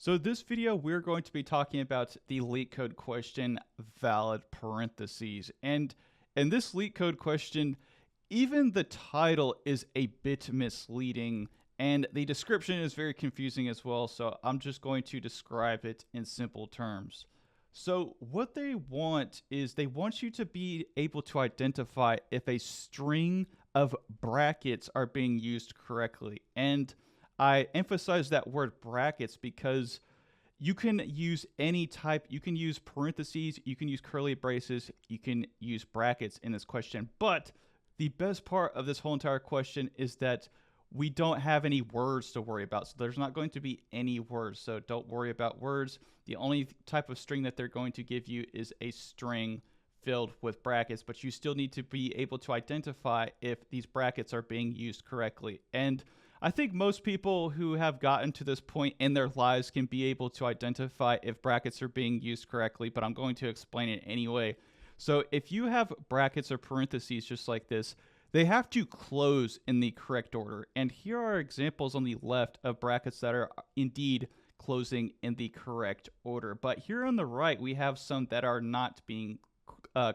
So this video, we're going to be talking about the LeetCode question, valid parentheses. And in this LeetCode question, even the title is a bit misleading and the description is very confusing as well. So I'm just going to describe it in simple terms. So what they want is they want you to be able to identify if a string of brackets are being used correctly. And I emphasize that word brackets because you can use any type, you can use parentheses, you can use curly braces, you can use brackets in this question. But the best part of this whole entire question is that we don't have any words to worry about. So there's not going to be any words. So don't worry about words. The only type of string that they're going to give you is a string filled with brackets, but you still need to be able to identify if these brackets are being used correctly. And I think most people who have gotten to this point in their lives can be able to identify if brackets are being used correctly, but I'm going to explain it anyway. So if you have brackets or parentheses just like this, they have to close in the correct order. And here are examples on the left of brackets that are indeed closing in the correct order. But here on the right, we have some that are not being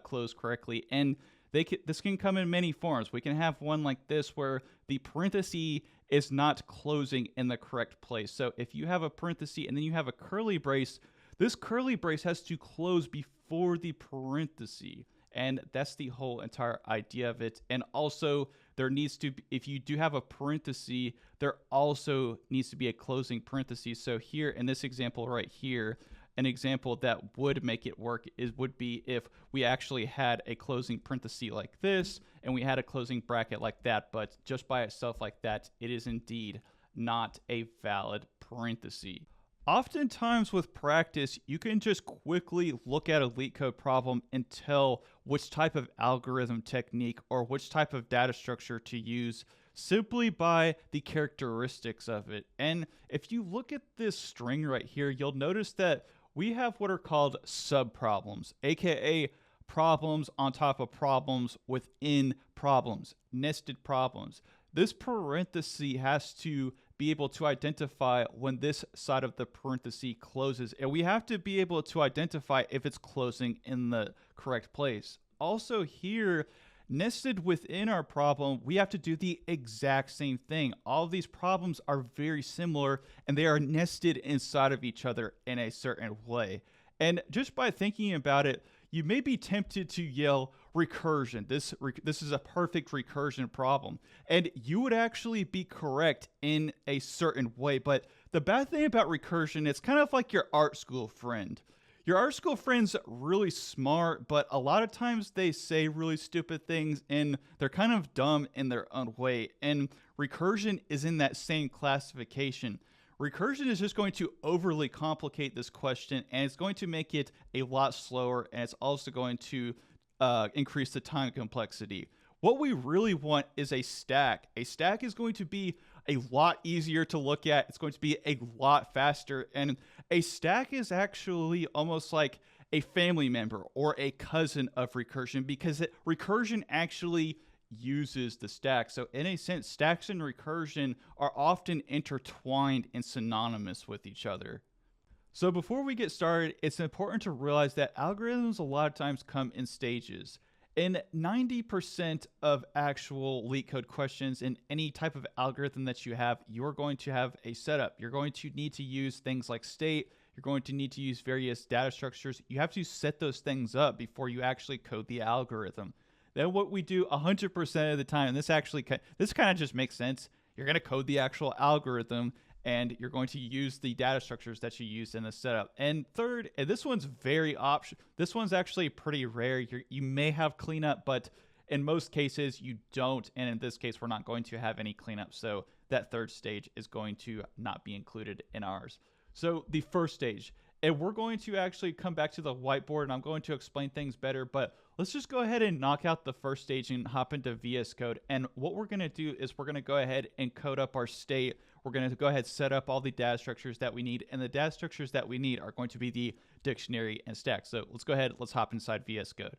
closed correctly. And this can come in many forms. We can have one like this where the parenthesis is not closing in the correct place. So if you have a parenthesis and then you have a curly brace, this curly brace has to close before the parenthesis. And that's the whole entire idea of it. And also there needs to be, if you do have a parenthesis, there also needs to be a closing parenthesis. So here in this example right here, an example that would make it work would be if we actually had a closing parenthesis like this and we had a closing bracket like that, but just by itself like that, it is indeed not a valid parenthesis. Oftentimes with practice, you can just quickly look at a LeetCode problem and tell which type of algorithm technique or which type of data structure to use simply by the characteristics of it. And if you look at this string right here, you'll notice that we have what are called subproblems, aka problems on top of problems within problems, nested problems. This parenthesis has to be able to identify when this side of the parenthesis closes, and we have to be able to identify if it's closing in the correct place. Also here, nested within our problem, we have to do the exact same thing. All of these problems are very similar and they are nested inside of each other in a certain way. And just by thinking about it, you may be tempted to yell recursion. This is a perfect recursion problem. And you would actually be correct in a certain way. But the bad thing about recursion, it's kind of like your art school friend. Your art school friend's really smart, but a lot of times they say really stupid things and they're kind of dumb in their own way. And recursion is in that same classification. Recursion is just going to overly complicate this question and it's going to make it a lot slower, and it's also going to increase the time complexity. What we really want is a stack. A stack is going to be a lot easier to look at. It's going to be a lot faster. And a stack is actually almost like a family member or a cousin of recursion because recursion actually uses the stack. So in a sense, stacks and recursion are often intertwined and synonymous with each other. So before we get started, it's important to realize that algorithms a lot of times come in stages. In 90% of actual LeetCode questions in any type of algorithm that you have, you're going to have a setup. You're going to need to use things like state. You're going to need to use various data structures. You have to set those things up before you actually code the algorithm. Then what we do 100% of the time, and this kind of just makes sense, you're going to code the actual algorithm and you're going to use the data structures that you use in the setup. And third, and this one's this one's actually pretty rare. You may have cleanup, but in most cases you don't. And in this case, we're not going to have any cleanup. So that third stage is going to not be included in ours. So the first stage, and we're going to actually come back to the whiteboard and I'm going to explain things better, but let's just go ahead and knock out the first stage and hop into VS Code. And what we're going to do is we're going to go ahead and code up our state. We're going to go ahead and set up all the data structures that we need. And the data structures that we need are going to be the dictionary and stack. So let's go ahead, let's hop inside VS Code.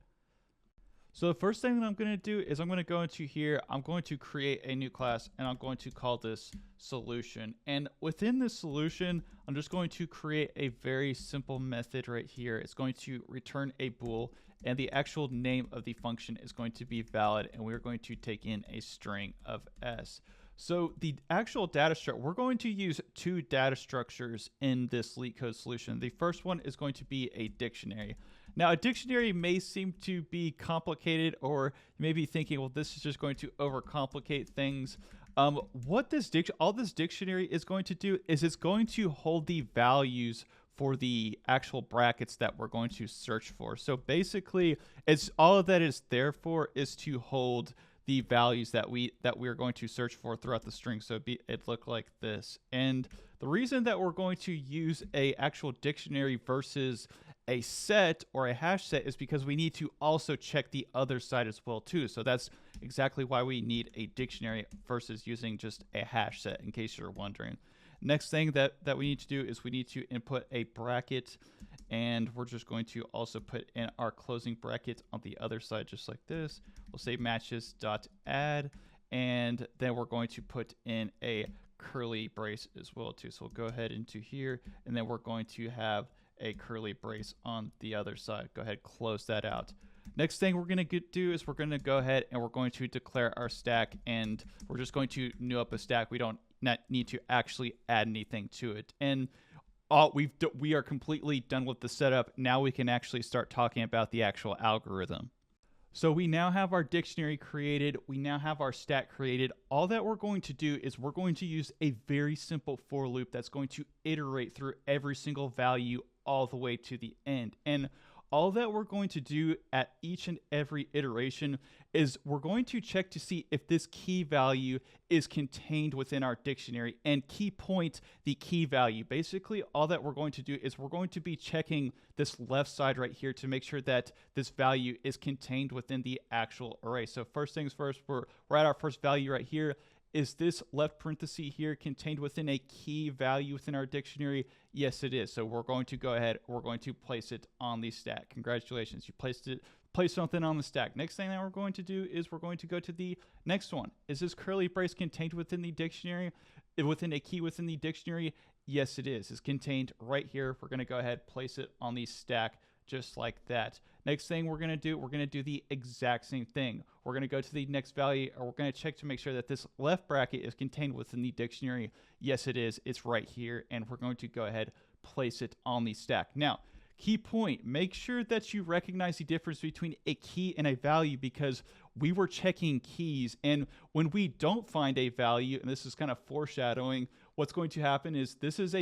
So the first thing that I'm going to do is I'm going to go into here, I'm going to create a new class, and I'm going to call this solution. And within this solution, I'm just going to create a very simple method right here. It's going to return a bool, and the actual name of the function is going to be valid, and we're going to take in a string of s. So the actual data structure, we're going to use two data structures in this LeetCode solution. The first one is going to be a dictionary. Now, a dictionary may seem to be complicated, or you may be thinking, well, this is just going to overcomplicate things. What this dictionary is going to do is it's going to hold the values for the actual brackets that we're going to search for. So basically, it's all that it's there for is to hold the values that we're going to search for throughout the string. So it look like this. And the reason that we're going to use a actual dictionary versus a set or a hash set is because we need to also check the other side as well too. So that's exactly why we need a dictionary versus using just a hash set, in case you're wondering. Next thing that we need to do is we need to input a bracket, and we're just going to also put in our closing bracket on the other side, just like this. We'll say matches.add, and then we're going to put in a curly brace as well too. So we'll go ahead into here, and then we're going to have a curly brace on the other side. Go ahead, close that out. Next thing we're going to do is we're going to go ahead and we're going to declare our stack, and we're just going to new up a stack. We don't need to actually add anything to it. And we are completely done with the setup. Now we can actually start talking about the actual algorithm. So we now have our dictionary created. We now have our stack created. All that we're going to do is we're going to use a very simple for loop that's going to iterate through every single value all the way to the end. And all that we're going to do at each and every iteration is we're going to check to see if this key value is contained within our dictionary and key point the key value. Basically, all that we're going to do is we're going to be checking this left side right here to make sure that this value is contained within the actual array. So first things first, we're at our first value right here. Is this left parenthesis here contained within a key value within our dictionary? Yes, it is. So we're going to go ahead, we're going to place it on the stack. Congratulations, you placed something on the stack. Next thing that we're going to do is we're going to go to the next one. Is this curly brace contained within the dictionary? Within a key within the dictionary? Yes, it is. It's contained right here. We're going to go ahead, place it on the stack just like that. Next thing we're going to do the exact same thing. We're going to go to the next value, or we're going to check to make sure that this left bracket is contained within the dictionary. Yes, it is. It's right here, and we're going to go ahead, place it on the stack. Now, key point, make sure that you recognize the difference between a key and a value, because we were checking keys, and when we don't find a value, and this is kind of foreshadowing, what's going to happen is this is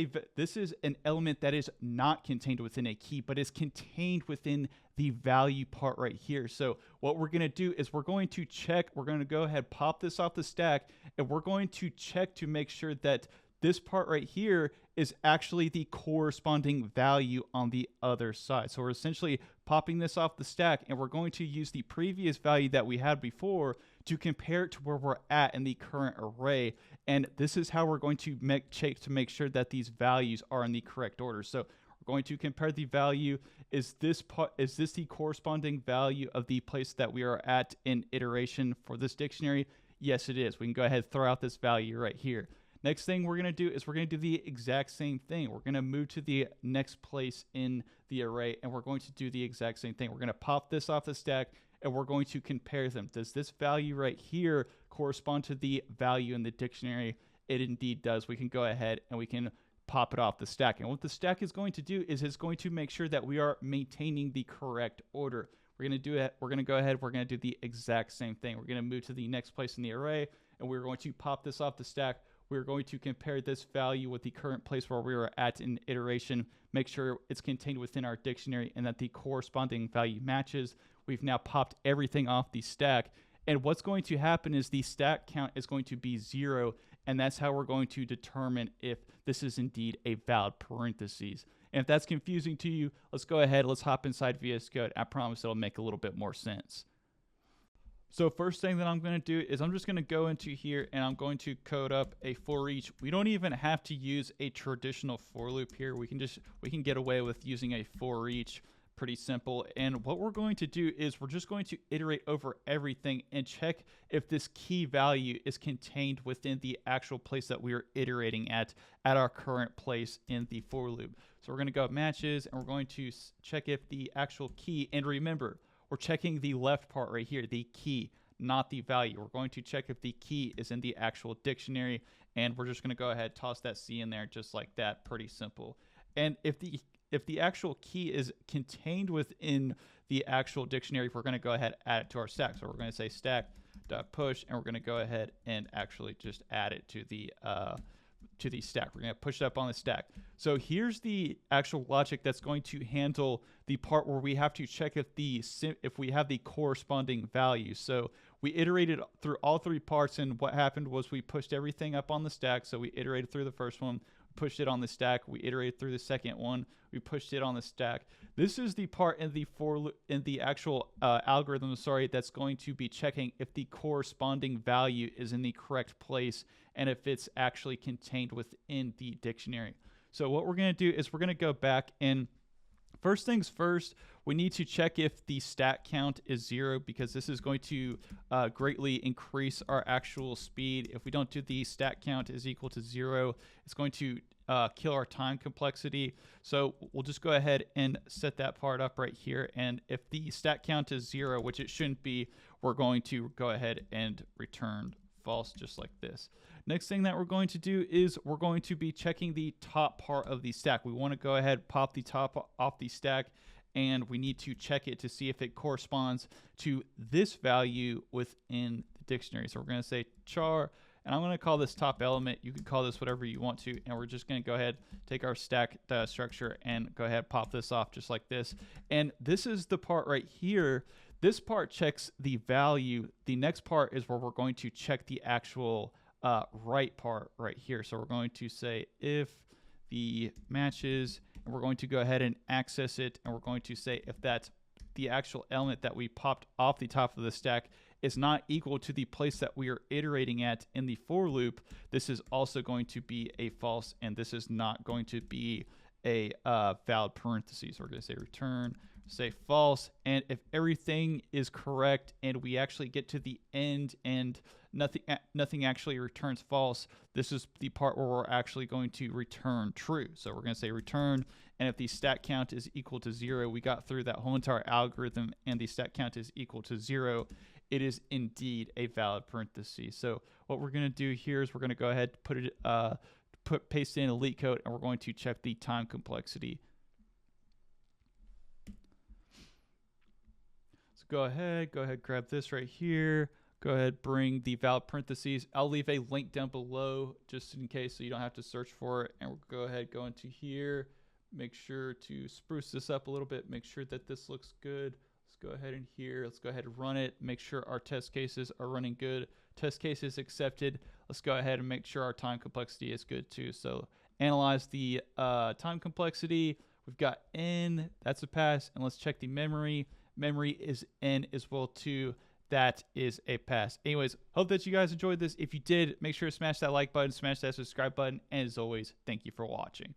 an element that is not contained within a key, but is contained within the value part right here. So what we're going to do is we're going to check, we're going to go ahead, pop this off the stack, and we're going to check to make sure that this part right here is actually the corresponding value on the other side. So we're essentially popping this off the stack, and we're going to use the previous value that we had before to compare it to where we're at in the current array. And this is how we're going to check to make sure that these values are in the correct order. So we're going to compare the value. Is this the corresponding value of the place that we are at in iteration for this dictionary? Yes, it is. We can go ahead and throw out this value right here. Next thing we're going to do is we're going to do the exact same thing. We're going to move to the next place in the array, and we're going to do the exact same thing. We're going to pop this off the stack, and we're going to compare them. Does this value right here correspond to the value in the dictionary? It indeed does. We can go ahead and we can pop it off the stack. And what the stack is going to do is it's going to make sure that we are maintaining the correct order. We're going to do it. We're going to go ahead. We're going to do the exact same thing. We're going to move to the next place in the array, and we're going to pop this off the stack. We're going to compare this value with the current place where we are at in iteration, make sure it's contained within our dictionary and that the corresponding value matches. We've now popped everything off the stack. And what's going to happen is the stack count is going to be 0. And that's how we're going to determine if this is indeed a valid parentheses. And if that's confusing to you, let's go ahead. Let's hop inside VS Code. I promise it'll make a little bit more sense. So first thing that I'm going to do is I'm just going to go into here and I'm going to code up a for each. We don't even have to use a traditional for loop here. We can get away with using a for each Pretty simple. And what we're going to do is we're just going to iterate over everything and check if this key value is contained within the actual place that we are iterating at our current place in the for loop. So we're going to go matches, and we're going to check if the actual key, and remember, we're checking the left part right here, the key, not the value. We're going to check if the key is in the actual dictionary, and we're just going to go ahead, toss that C in there just like that. Pretty simple. And if the actual key is contained within the actual dictionary, we're going to go ahead and add it to our stack. So we're going to say stack.push, and we're going to go ahead and actually just add it to the stack. We're going to push it up on the stack. So here's the actual logic that's going to handle the part where we have to check if we have the corresponding value. So we iterated through all three parts, and what happened was we pushed everything up on the stack. So we iterated through the first one, pushed it on the stack, we iterated through the second one, we pushed it on the stack. This is the part in the actual algorithm, that's going to be checking if the corresponding value is in the correct place and if it's actually contained within the dictionary. So what we're going to do is we're going to go back, and first things first, we need to check if the stack count is 0, because this is going to greatly increase our actual speed. If we don't do the stack count is equal to 0, it's going to kill our time complexity. So we'll just go ahead and set that part up right here. And if the stack count is 0, which it shouldn't be, we're going to go ahead and return false just like this. Next thing that we're going to do is we're going to be checking the top part of the stack. We want to go ahead, pop the top off the stack, and we need to check it to see if it corresponds to this value within the dictionary. So we're going to say char, and I'm going to call this top element. You can call this whatever you want to, and we're just going to go ahead, take our stack structure, and go ahead, pop this off just like this. And this is the part right here. This part checks the value. The next part is where we're going to check the actual right part right here. So we're going to say if the matches, and we're going to go ahead and access it, and we're going to say if that's the actual element that we popped off the top of the stack is not equal to the place that we are iterating at in the for loop, this is also going to be a false, and this is not going to be a valid parentheses. So we're going to say return, say false, and if everything is correct and we actually get to the end and nothing actually returns false, this is the part where we're actually going to return true. So we're going to say return, and if the stack count is equal to 0, we got through that whole entire algorithm, and the stack count is equal to 0, it is indeed a valid parenthesis. So what we're going to do here is we're going to go ahead, paste in a LeetCode, and we're going to check the time complexity. So go ahead, grab this right here. Go ahead, bring the valid parentheses. I'll leave a link down below just in case, so you don't have to search for it. And we'll go ahead, go into here. Make sure to spruce this up a little bit. Make sure that this looks good. Let's go ahead in here. Let's go ahead and run it. Make sure our test cases are running good. Test cases accepted. Let's go ahead and make sure our time complexity is good too. So analyze the time complexity. We've got n, that's a pass. And let's check the memory. Memory is n as well too. That is a pass. Anyways, hope that you guys enjoyed this. If you did, make sure to smash that like button, smash that subscribe button. And as always, thank you for watching.